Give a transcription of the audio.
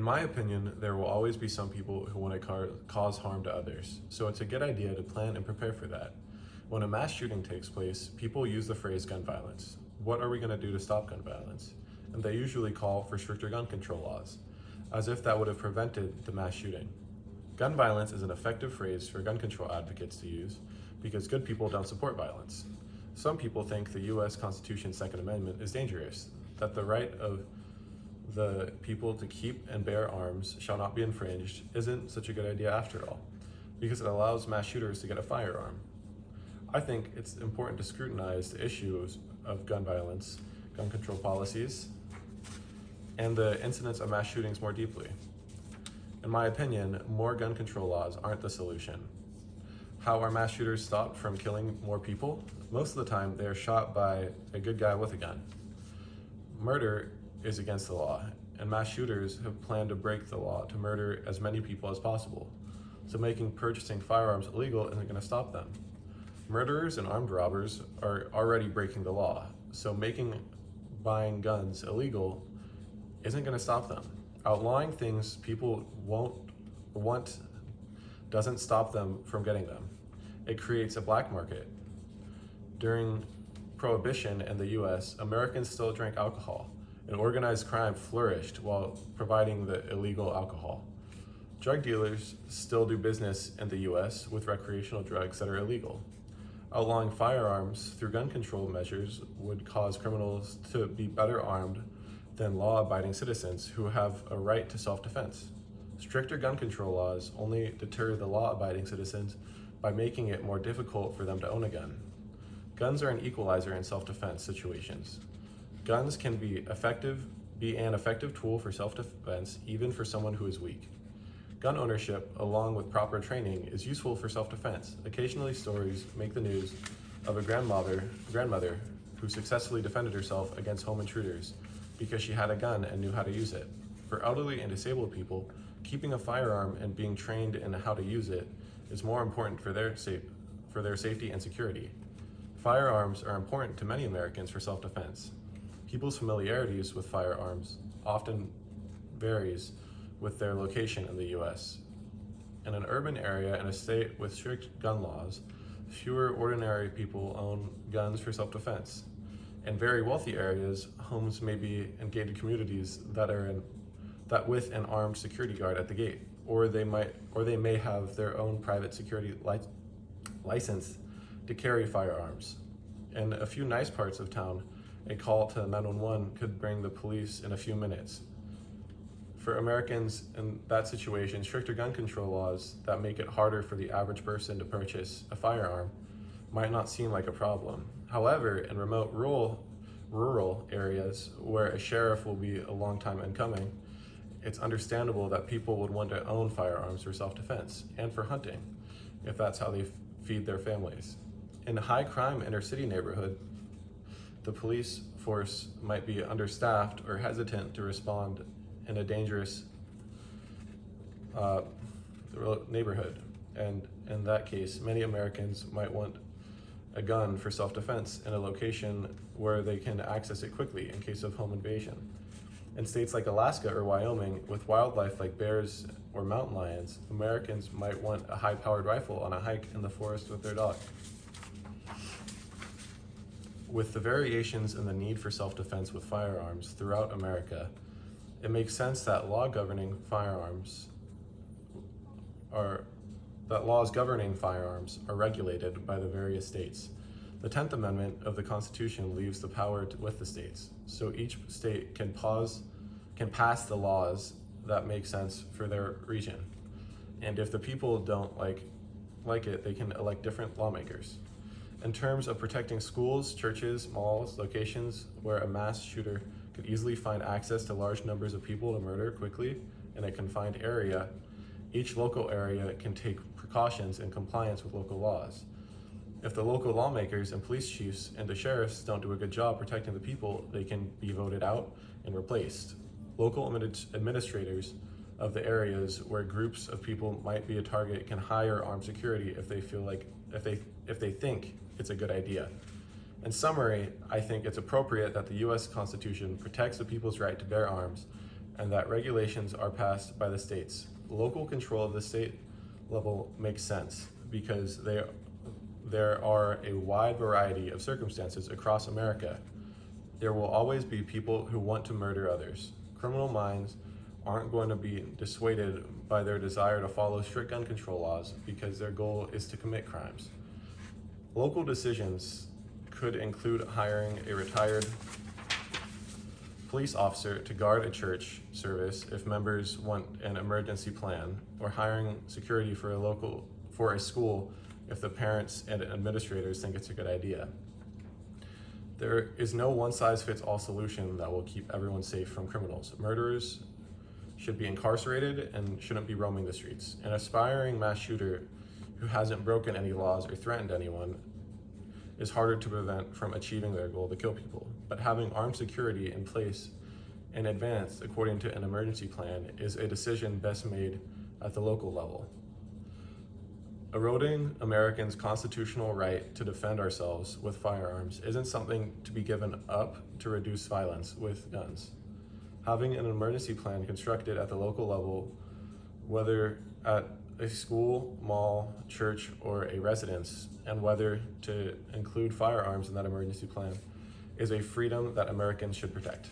In my opinion, there will always be some people who want to cause harm to others, so it's a good idea to plan and prepare for that. When a mass shooting takes place, people use the phrase gun violence. What are we going to do to stop gun violence? And they usually call for stricter gun control laws, as if that would have prevented the mass shooting. Gun violence is an effective phrase for gun control advocates to use because good people don't support violence. Some people think the US Constitution's Second Amendment is dangerous, that the right of the people to keep and bear arms shall not be infringed isn't such a good idea after all, because it allows mass shooters to get a firearm. I think it's important to scrutinize the issues of gun violence, gun control policies, and the incidents of mass shootings more deeply. In my opinion, more gun control laws aren't the solution. How are mass shooters stopped from killing more people? Most of the time, they are shot by a good guy with a gun. Murder is against the law, and mass shooters have planned to break the law to murder as many people as possible. So making purchasing firearms illegal isn't going to stop them. Murderers and armed robbers are already breaking the law, so making buying guns illegal isn't going to stop them. Outlawing things people won't want doesn't stop them from getting them. It creates a black market. During Prohibition in the US, Americans still drank alcohol, and organized crime flourished while providing the illegal alcohol. Drug dealers still do business in the US with recreational drugs that are illegal. Outlawing firearms through gun control measures would cause criminals to be better armed than law-abiding citizens who have a right to self-defense. Stricter gun control laws only deter the law-abiding citizens by making it more difficult for them to own a gun. Guns are an equalizer in self-defense situations. Guns can be an effective tool for self-defense even for someone who is weak. Gun ownership, along with proper training, is useful for self-defense. Occasionally stories make the news of a grandmother who successfully defended herself against home intruders because she had a gun and knew how to use it. For elderly and disabled people, keeping a firearm and being trained in how to use it is more important for their safety and security. Firearms are important to many Americans for self-defense. People's familiarities with firearms often varies with their location in the US. In an urban area in a state with strict gun laws, fewer ordinary people own guns for self-defense. In very wealthy areas, homes may be in gated communities that with an armed security guard at the gate, or they may have their own private security license to carry firearms. In a few nice parts of town, a call to 911 could bring the police in a few minutes. For Americans in that situation, stricter gun control laws that make it harder for the average person to purchase a firearm might not seem like a problem. However, in remote rural areas where a sheriff will be a long time in coming, it's understandable that people would want to own firearms for self-defense and for hunting, if that's how they feed their families. In a high-crime inner-city neighborhood, the police force might be understaffed or hesitant to respond in a dangerous neighborhood. And in that case, many Americans might want a gun for self-defense in a location where they can access it quickly in case of home invasion. In states like Alaska or Wyoming, with wildlife like bears or mountain lions, Americans might want a high-powered rifle on a hike in the forest with their dog. With the variations in the need for self-defense with firearms throughout America, it makes sense that laws governing firearms are regulated by the various states. The 10th Amendment of the Constitution leaves the power with the states, so each state can pass the laws that make sense for their region. And if the people don't like it, they can elect different lawmakers. In terms of protecting schools, churches, malls, locations where a mass shooter could easily find access to large numbers of people to murder quickly in a confined area, each local area can take precautions in compliance with local laws. If the local lawmakers and police chiefs and the sheriffs don't do a good job protecting the people, they can be voted out and replaced. Local administrators of the areas where groups of people might be a target can hire armed security if they think it's a good idea. In summary, I think it's appropriate that the US Constitution protects the people's right to bear arms and that regulations are passed by the states. Local control of the state level makes sense because there are a wide variety of circumstances across America. There will always be people who want to murder others. Criminal minds aren't going to be dissuaded by their desire to follow strict gun control laws because their goal is to commit crimes. Local decisions could include hiring a retired police officer to guard a church service if members want an emergency plan, or hiring security for a school if the parents and administrators think it's a good idea. There is no one-size-fits-all solution that will keep everyone safe from criminals. Murderers should be incarcerated and shouldn't be roaming the streets. An aspiring mass shooter who hasn't broken any laws or threatened anyone is harder to prevent from achieving their goal to kill people. But having armed security in place in advance according to an emergency plan is a decision best made at the local level. Eroding Americans' constitutional right to defend ourselves with firearms isn't something to be given up to reduce violence with guns. Having an emergency plan constructed at the local level, whether at a school, mall, church, or a residence, and whether to include firearms in that emergency plan, is a freedom that Americans should protect.